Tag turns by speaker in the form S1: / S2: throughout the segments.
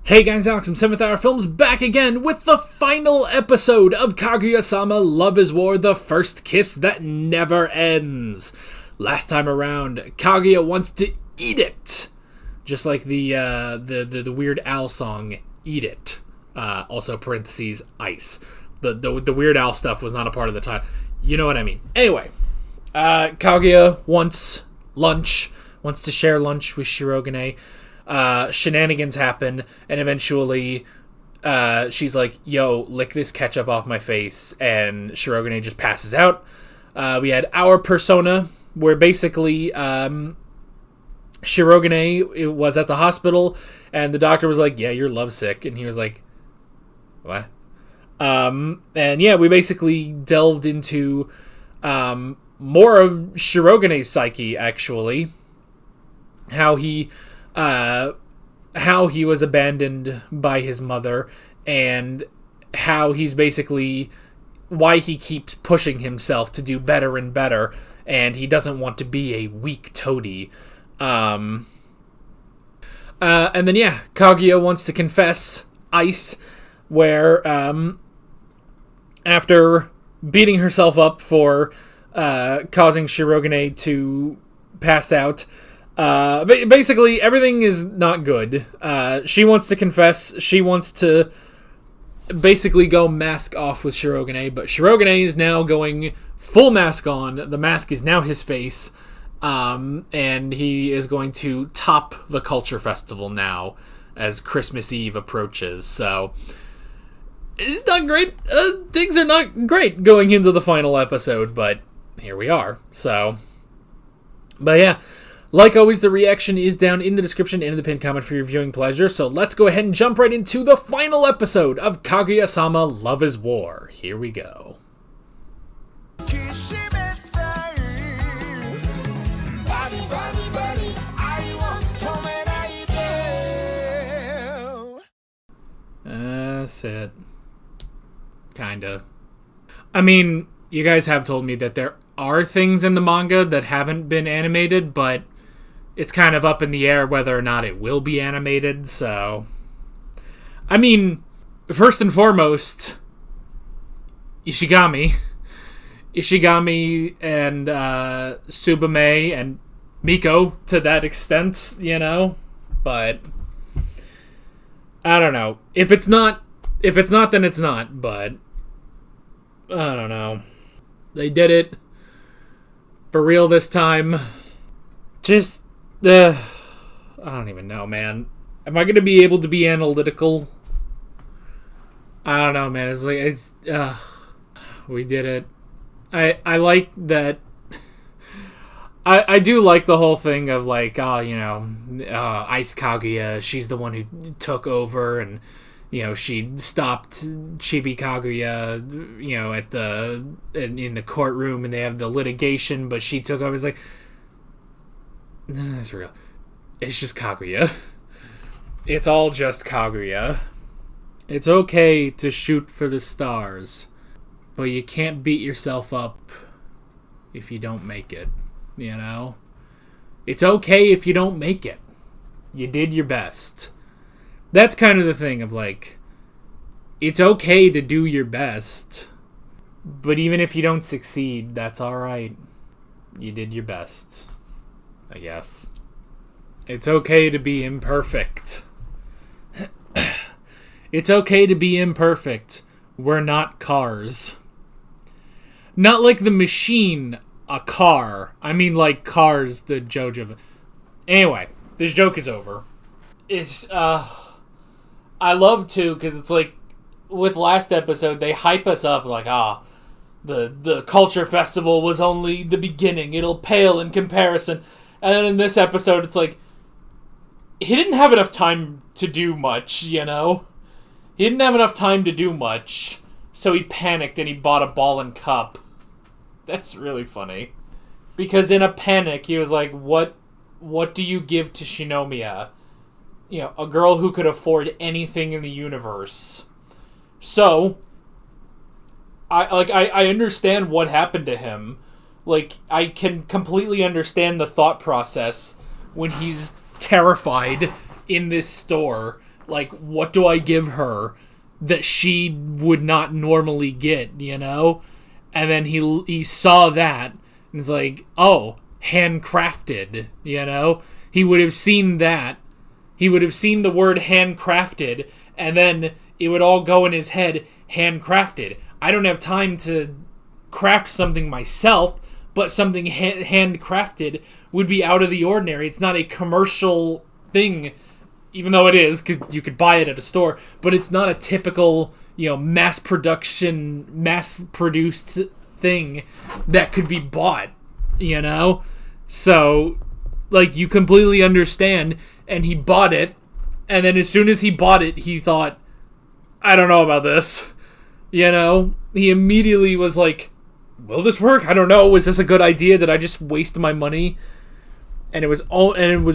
S1: Hey guys, Alex from 7th Hour Films back again with the final episode of Kaguya-Sama Love is War, the first kiss that never ends. Last time around, Kaguya wants to eat it. Just like the Weird Al song, Eat It. Also parentheses, ice. The Weird Al stuff was not a part of the title. You know what I mean. Anyway, Kaguya wants lunch, wants to share lunch with Shirogane. Shenanigans happen, and eventually she's like, yo, lick this ketchup off my face, and Shirogane just passes out. We had our persona, where basically Shirogane was at the hospital, and the doctor was like, yeah, you're lovesick, and he was like, what? And yeah, we basically delved into more of Shirogane's psyche, actually. How he was abandoned by his mother, and how he's basically, why he keeps pushing himself to do better and better, and he doesn't want to be a weak toady. And then yeah, Kaguya wants to confess ice, where after beating herself up for causing Shirogane to pass out, basically, everything is not good. She wants to confess. She wants to basically go mask off with Shirogane, but Shirogane is now going full mask on. The mask is now his face, and he is going to top the culture festival now as Christmas Eve approaches. So, it's not great. Things are not great going into the final episode, but here we are. So, but yeah. Like always, the reaction is down in the description and in the pinned comment for your viewing pleasure, so let's go ahead and jump right into the final episode of Kaguya-Sama Love is War. Here we go. That's it. Kinda. I mean, you guys have told me that there are things in the manga that haven't been animated, but it's kind of up in the air whether or not it will be animated, so... I mean, first and foremost, Ishigami and Tsubame and Miko to that extent, you know? But I don't know. If it's not, then it's not, but I don't know. They did it for real this time. Just, I don't even know, man. Am I going to be able to be analytical? I don't know, man. It's like, we did it. I like that. I do like the whole thing of like, Ice Kaguya, she's the one who took over, and she stopped Chibi Kaguya, in the courtroom, and they have the litigation, but she took over. It's like, no, that's real. It's just Kaguya. It's all just Kaguya. It's okay to shoot for the stars, but you can't beat yourself up if you don't make it, It's okay if you don't make it. You did your best. That's kind of the thing of like, it's okay to do your best, but even if you don't succeed, that's alright. You did your best, I guess. It's okay to be imperfect. It's okay to be imperfect. We're not cars. Not like the machine, a car. I mean like Cars, the JoJo. Anyway, this joke is over. It's, I love to, because it's like, with last episode, they hype us up like, the culture festival was only the beginning. It'll pale in comparison. And then in this episode, it's like, he didn't have enough time to do much, He didn't have enough time to do much, so he panicked and he bought a ball and cup. That's really funny. Because in a panic, he was like, what do you give to Shinomiya? A girl who could afford anything in the universe. So, I understand what happened to him. Like, I can completely understand the thought process when he's terrified in this store Like, what do I give her that she would not normally get, you know? And then he saw that, and it's like, oh, handcrafted, you know? He would have seen that. He would have seen the word handcrafted, and then it would all go in his head, handcrafted. I don't have time to craft something myself, but something handcrafted would be out of the ordinary. It's not a commercial thing, even though it is, because you could buy it at a store, but it's not a typical, you know, mass-produced thing that could be bought, you know? So, like, you completely understand, and he bought it, and then as soon as he bought it, he thought, I don't know about this, you know? He immediately was like, will this work? I don't know. Is this a good idea? Did I just waste my money? And it was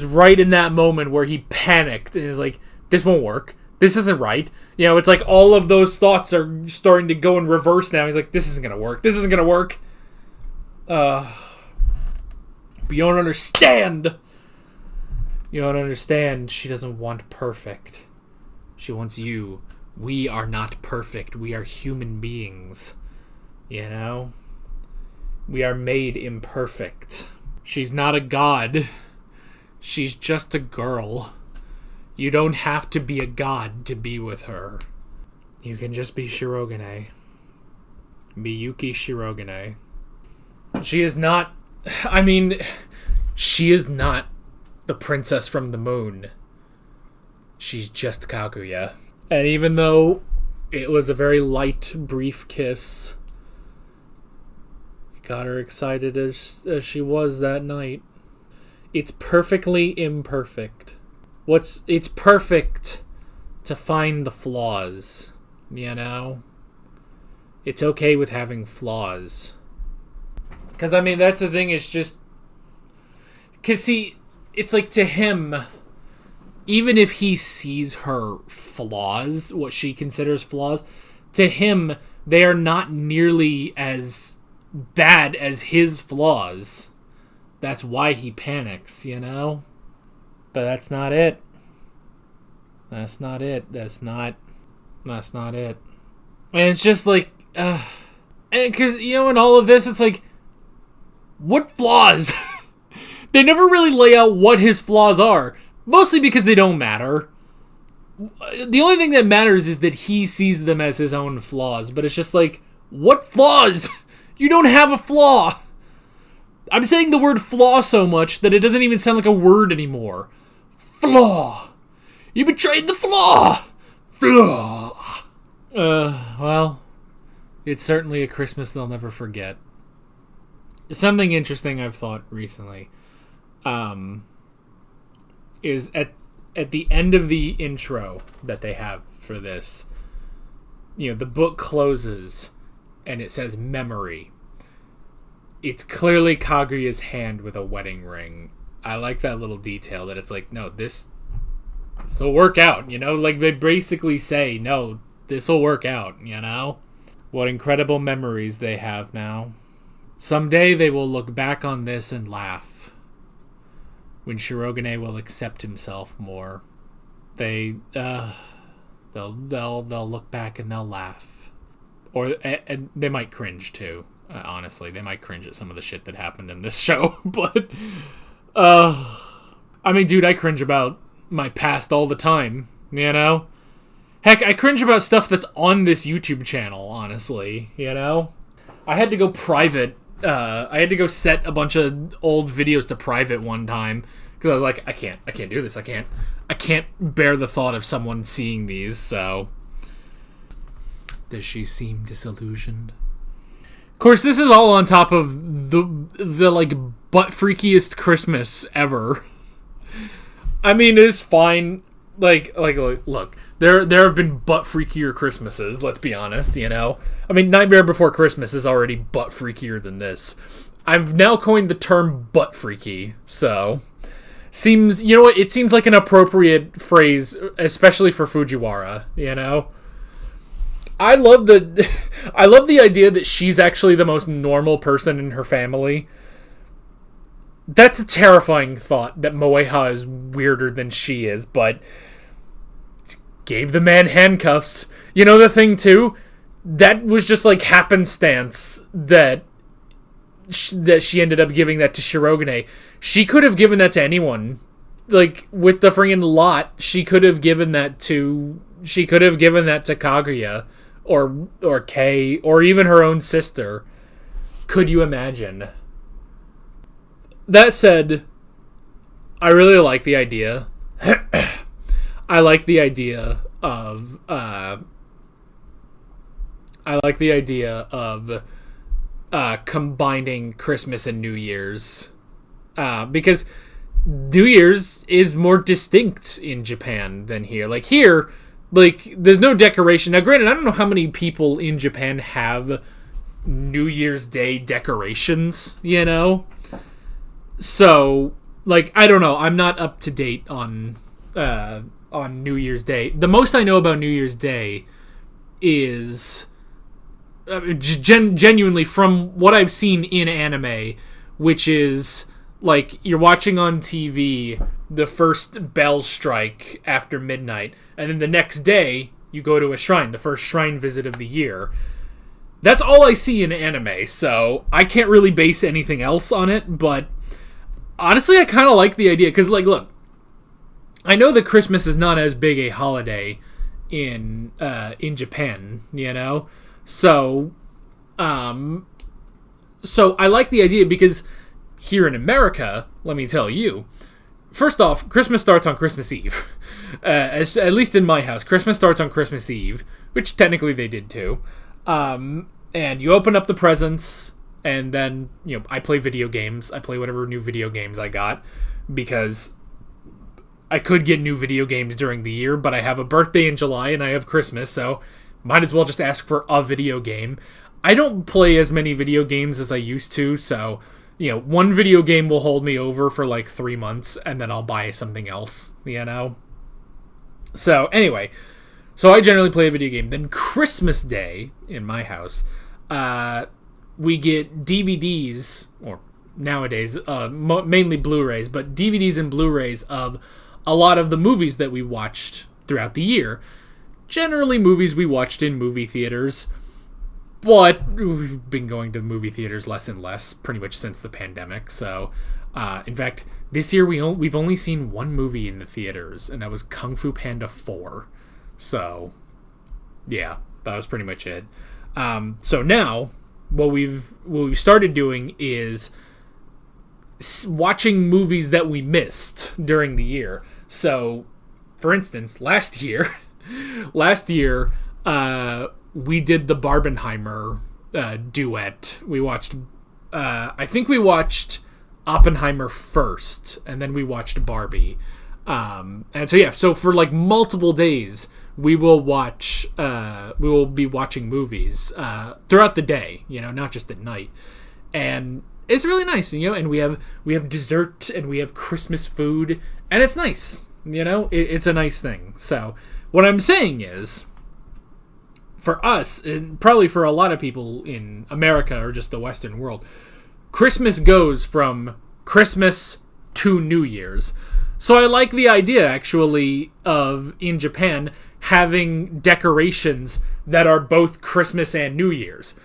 S1: right in that moment where he panicked and is like, this won't work. This isn't right. You know, it's like all of those thoughts are starting to go in reverse now. He's like, this isn't going to work. This isn't going to work. But you don't understand. You don't understand. She doesn't want perfect. She wants you. We are not perfect. We are human beings. You know? We are made imperfect. She's not a god. She's just a girl. You don't have to be a god to be with her. You can just be Shirogane. Miyuki Shirogane. She is not... I mean, she is not the princess from the moon. She's just Kaguya. And even though it was a very light, brief kiss, it got her excited as she was that night. It's perfectly imperfect. It's perfect to find the flaws, you know? It's okay with having flaws. Because, I mean, that's the thing, it's just... Because, see, it's like to him, even if he sees her flaws, what she considers flaws, to him, they are not nearly as bad as his flaws. That's why he panics, you know? But that's not it. That's not it. That's not it. And it's just like, and because, you know, in all of this, it's like, what flaws? They never really lay out what his flaws are. Mostly because they don't matter. The only thing that matters is that he sees them as his own flaws. But it's just like, what flaws? You don't have a flaw. I'm saying the word flaw so much that it doesn't even sound like a word anymore. Flaw. You betrayed the flaw. Flaw. Well, it's certainly a Christmas they'll never forget. Something interesting I've thought recently is at the end of the intro that they have for this, you know, the book closes and it says memory. It's clearly Kaguya's hand with a wedding ring. I like that little detail that it's like, no, this'll work out, you know? Like, they basically say, no, this'll work out, you know? What incredible memories they have now. Someday they will look back on this and laugh. When Shirogane will accept himself more. They'll look back and they'll laugh. Or and they might cringe too. Honestly, they might cringe at some of the shit that happened in this show, but I mean, dude, I cringe about my past all the time, you know? Heck, I cringe about stuff that's on this YouTube channel, honestly, you know? I had to go private. I had to go set a bunch of old videos to private one time because I was like, I can't do this. I can't bear the thought of someone seeing these. So, does she seem disillusioned? Of course, this is all on top of the like butt freakiest Christmas ever. I mean, it's fine. Like, look, there have been butt freakier Christmases. Let's be honest, you know. I mean, Nightmare Before Christmas is already butt freakier than this. I've now coined the term butt freaky, so seems, you know what? It seems like an appropriate phrase, especially for Fujiwara. You know, I love the idea that she's actually the most normal person in her family. That's a terrifying thought that Moeha is weirder than she is, but gave the man handcuffs. You know the thing, too? That was just, like, happenstance that she ended up giving that to Shirogane. She could have given that to anyone. Like, with the friggin' lot, she could have given that to Kaguya, or Kei, or even her own sister. Could you imagine? That said, I really like the idea. I like the idea of combining Christmas and New Year's, because New Year's is more distinct in Japan than here. Like here, like there's no decoration. Now, granted, I don't know how many people in Japan have New Year's Day decorations. You know, so like I don't know. I'm not up to date on New Year's Day. The most I know about New Year's Day is genuinely from what I've seen in anime, which is like you're watching on TV the first bell strike after midnight, and then the next day you go to a shrine, the first shrine visit of the year. That's all I see in anime, so I can't really base anything else on it, but honestly I kind of like the idea, because like look, I know that Christmas is not as big a holiday in Japan, you know? So I like the idea because here in America, let me tell you, first off, Christmas starts on Christmas Eve. At least in my house, Christmas starts on Christmas Eve, which technically they did too. And you open up the presents, and then, you know, I play video games. I play whatever new video games I got, because I could get new video games during the year, but I have a birthday in July and I have Christmas, so might as well just ask for a video game. I don't play as many video games as I used to, so, you know, one video game will hold me over for like 3 months, and then I'll buy something else, you know? So, anyway, so I generally play a video game. Then Christmas Day, in my house, we get DVDs, or nowadays, mainly Blu-rays, but DVDs and Blu-rays of a lot of the movies that we watched throughout the year. Generally movies we watched in movie theaters, but we've been going to movie theaters less and less pretty much since the pandemic. So, in fact, this year we've only seen one movie in the theaters, and that was Kung Fu Panda 4. So, yeah, that was pretty much it. So now, what we've started doing is watching movies that we missed during the year. So, for instance, last year, we did the Barbenheimer duet. We watched, I think we watched Oppenheimer first, and then we watched Barbie. And so yeah, so for like multiple days, we will be watching movies throughout the day, you know, not just at night. And it's really nice, you know, and we have dessert, and we have Christmas food, and it's nice, you know, it's a nice thing. So what I'm saying is, for us, and probably for a lot of people in America or just the Western world, Christmas goes from Christmas to New Year's. So I like the idea, actually, of, in Japan, having decorations that are both Christmas and New Year's.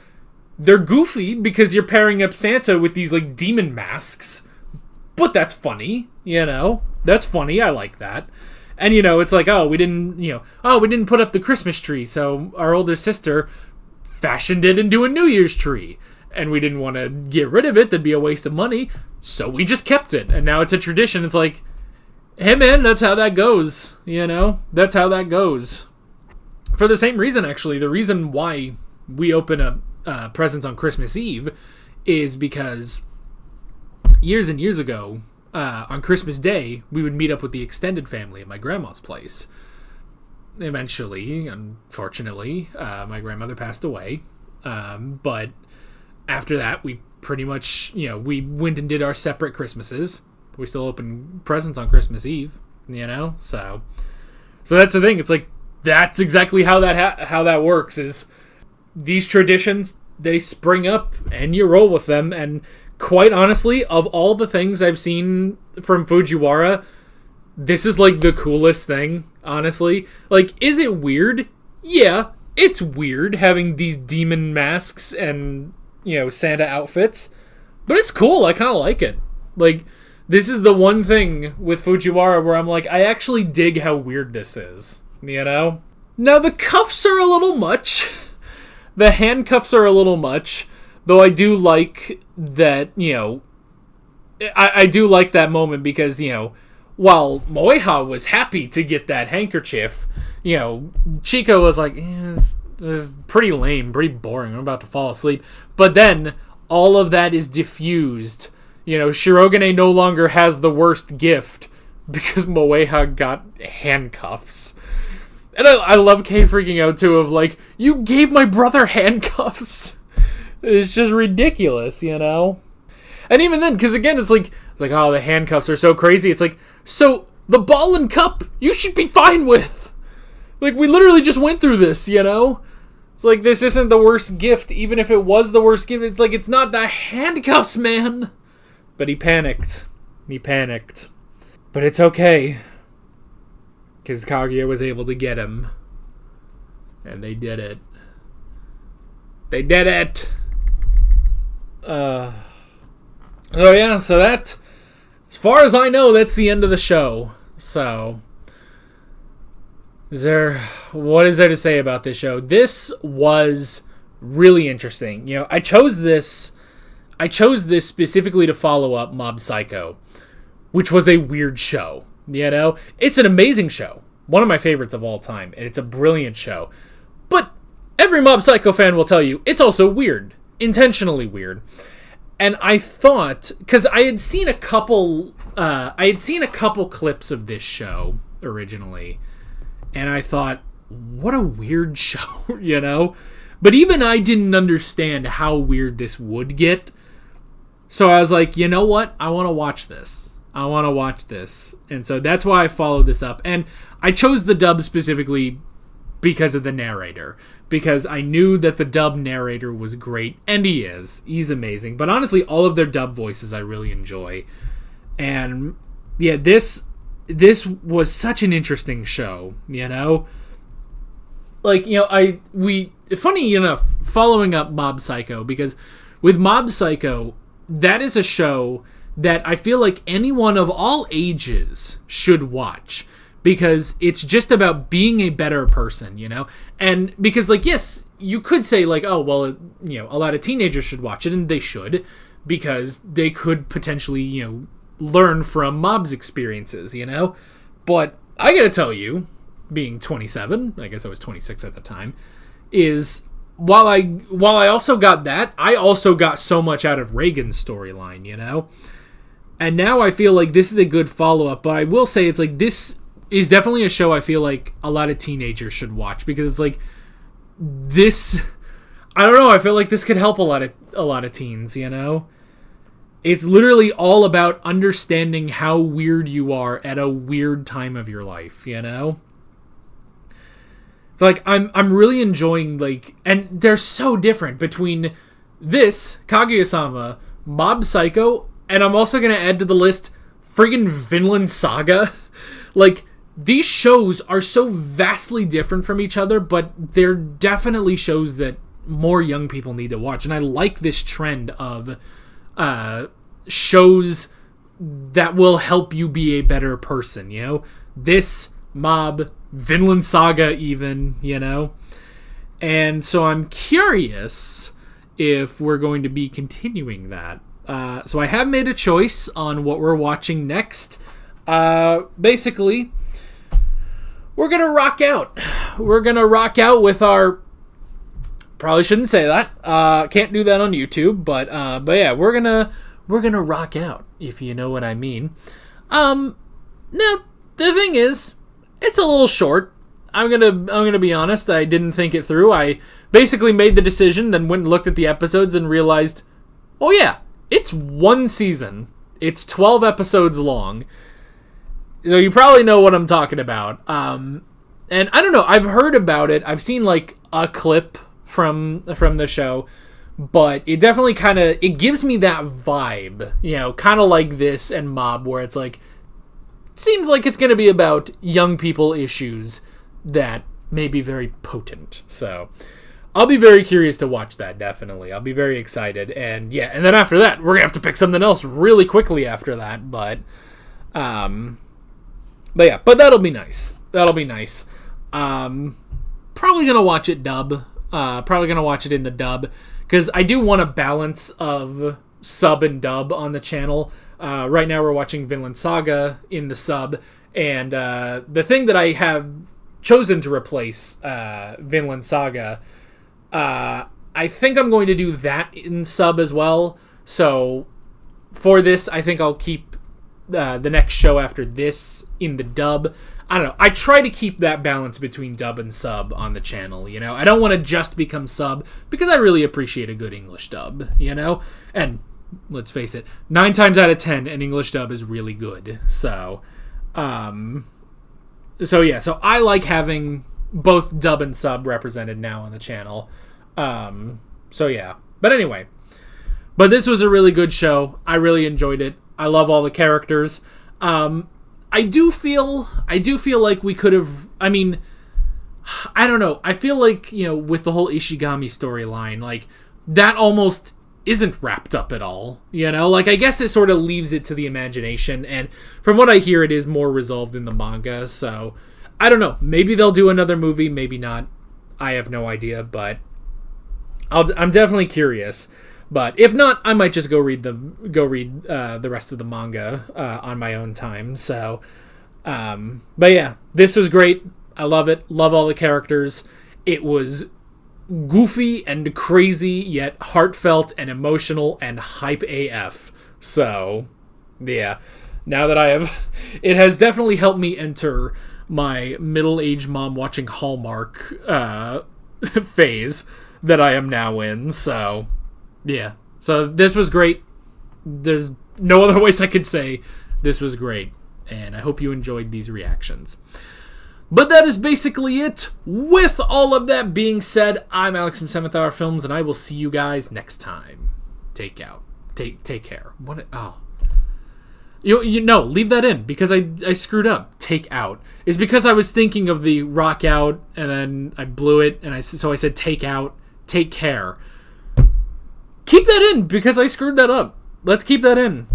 S1: They're goofy because you're pairing up Santa with these, like, demon masks. But that's funny, you know? That's funny, I like that. And, you know, it's like, we didn't put up the Christmas tree, so our older sister fashioned it into a New Year's tree. And we didn't want to get rid of it, that'd be a waste of money, so we just kept it. And now it's a tradition. It's like, hey man, that's how that goes, you know? That's how that goes. For the same reason, actually, the reason why we open up presents on Christmas Eve is because years and years ago, on Christmas Day, we would meet up with the extended family at my grandma's place. Eventually, unfortunately, my grandmother passed away. But after that, we pretty much, you know, we went and did our separate Christmases. We still open presents on Christmas Eve, you know? So that's the thing. It's like, that's exactly how that works, is these traditions, they spring up and you roll with them. And quite honestly, of all the things I've seen from Fujiwara, this is like the coolest thing, honestly. Like, is it weird? Yeah, it's weird having these demon masks and, Santa outfits. But it's cool. I kind of like it. Like, this is the one thing with Fujiwara where I'm like, I actually dig how weird this is. Now, the cuffs are a little much. The handcuffs are a little much. Though I do like that, I do like that moment because, while Moeha was happy to get that handkerchief, Chico was like, this is pretty lame, pretty boring. I'm about to fall asleep. But then all of that is diffused. Shirogane no longer has the worst gift because Moeha got handcuffs. And I love Kei freaking out too of like, you gave my brother handcuffs. It's just ridiculous, And even then, because again, it's like, oh, the handcuffs are so crazy. It's like, so the ball and cup, you should be fine with. Like, we literally just went through this, It's like, this isn't the worst gift. Even if it was the worst gift, it's like, it's not the handcuffs, man. But he panicked. But it's okay. Because Kaguya was able to get him. And they did it. Oh yeah, so that, as far as I know, that's the end of the show. So, what is there to say about this show? This was really interesting. I chose this specifically to follow up Mob Psycho, which was a weird show. It's an amazing show. One of my favorites of all time, and it's a brilliant show. But every Mob Psycho fan will tell you, it's also weird. Intentionally weird. And I thought, because I had seen a couple clips of this show originally, and I thought, what a weird show, But even I didn't understand how weird this would get. So I was like, you know what? I want to watch this. And so that's why I followed this up. And I chose the dub specifically because of the narrator. Because I knew that the dub narrator was great. And he is. He's amazing. But honestly, all of their dub voices I really enjoy. And yeah, this was such an interesting show, Like, funny enough, following up Mob Psycho, because with Mob Psycho, that is a show that I feel like anyone of all ages should watch, because it's just about being a better person, And because, like, yes, you could say, like, oh, well, a lot of teenagers should watch it, and they should, because they could potentially, learn from Mob's experiences, But I gotta tell you, being 27, I guess I was 26 at the time, is while I also got that, I also got so much out of Reagan's storyline, And now I feel like this is a good follow-up, but I will say it's like, this is definitely a show I feel like a lot of teenagers should watch, because it's like, this, I don't know, I feel like this could help a lot of teens, It's literally all about understanding how weird you are at a weird time of your life, It's like, I'm really enjoying, like, and they're so different between this, Kaguya-Sama, Mob Psycho, and I'm also going to add to the list friggin' Vinland Saga. Like, these shows are so vastly different from each other, but they're definitely shows that more young people need to watch. And I like this trend of shows that will help you be a better person, This, Mob, Vinland Saga even, And so I'm curious if we're going to be continuing that. So I have made a choice on what we're watching next. Basically, we're going to rock out. We're going to rock out with our... Probably shouldn't say that. Can't do that on YouTube, but yeah, we're gonna rock out, if you know what I mean. Now, the thing is, it's a little short. I'm gonna be honest, I didn't think it through. I basically made the decision, then went and looked at the episodes and realized, oh yeah, it's one season. It's 12 episodes long. So you probably know what I'm talking about. And I don't know, I've heard about it. I've seen like a clip from the show, but it definitely it gives me that vibe, kind of like this and Mob, where it's like, seems like it's going to be about young people issues that may be very potent. So I'll be very curious to watch that, definitely. I'll be very excited. And yeah, and then after that, we're going to have to pick something else really quickly after that. But yeah, but that'll be nice. That'll be nice. Probably going to watch it dub. Probably going to watch it in the dub. Because I do want a balance of sub and dub on the channel. Right now we're watching Vinland Saga in the sub. And the thing that I have chosen to replace Vinland Saga, I think I'm going to do that in sub as well. So for this, I think I'll keep the next show after this in the dub. I don't know. I try to keep that balance between dub and sub on the channel, you know? I don't want to just become sub because I really appreciate a good English dub, you know? And let's face it, 9 times out of 10, an English dub is really good. So yeah, so I like having both dub and sub represented now on the channel. So yeah. But anyway, but this was a really good show. I really enjoyed it. I love all the characters. I do feel like we could have, I mean, I don't know. I feel like, you know, with the whole Ishigami storyline, like, that almost isn't wrapped up at all, you know? Like, I guess it sort of leaves it to the imagination, and from what I hear, it is more resolved in the manga, so, I don't know. Maybe they'll do another movie, maybe not. I have no idea, but I'm definitely curious. But if not, I might just go read the rest of the manga on my own time. So, but yeah, this was great. I love it. Love all the characters. It was goofy and crazy, yet heartfelt and emotional and hype AF. So, yeah, now that I have, it has definitely helped me enter my middle-aged mom watching Hallmark phase that I am now in. So, yeah, so this was great. There's no other ways I could say this was great, and I hope you enjoyed these reactions. But that is basically it. With all of that being said, I'm Alex from 7th Hour Films, and I will see you guys next time. Take care. What? Oh, you know, leave that in because I screwed up. Take out is because I was thinking of the rock out, and then I blew it, and so I said take out. Take care. Keep that in, because I screwed that up. Let's keep that in.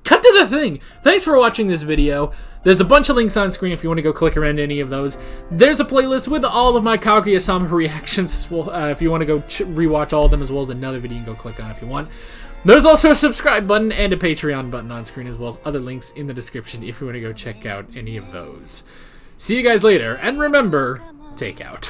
S1: Cut to the thing. Thanks for watching this video. There's a bunch of links on screen if you want to go click around any of those. There's a playlist with all of my Kaguya-Sama reactions. Well, if you want to go rewatch all of them, as well as another video you can go click on if you want. There's also a subscribe button and a Patreon button on screen, as well as other links in the description if you want to go check out any of those. See you guys later, and remember, take out.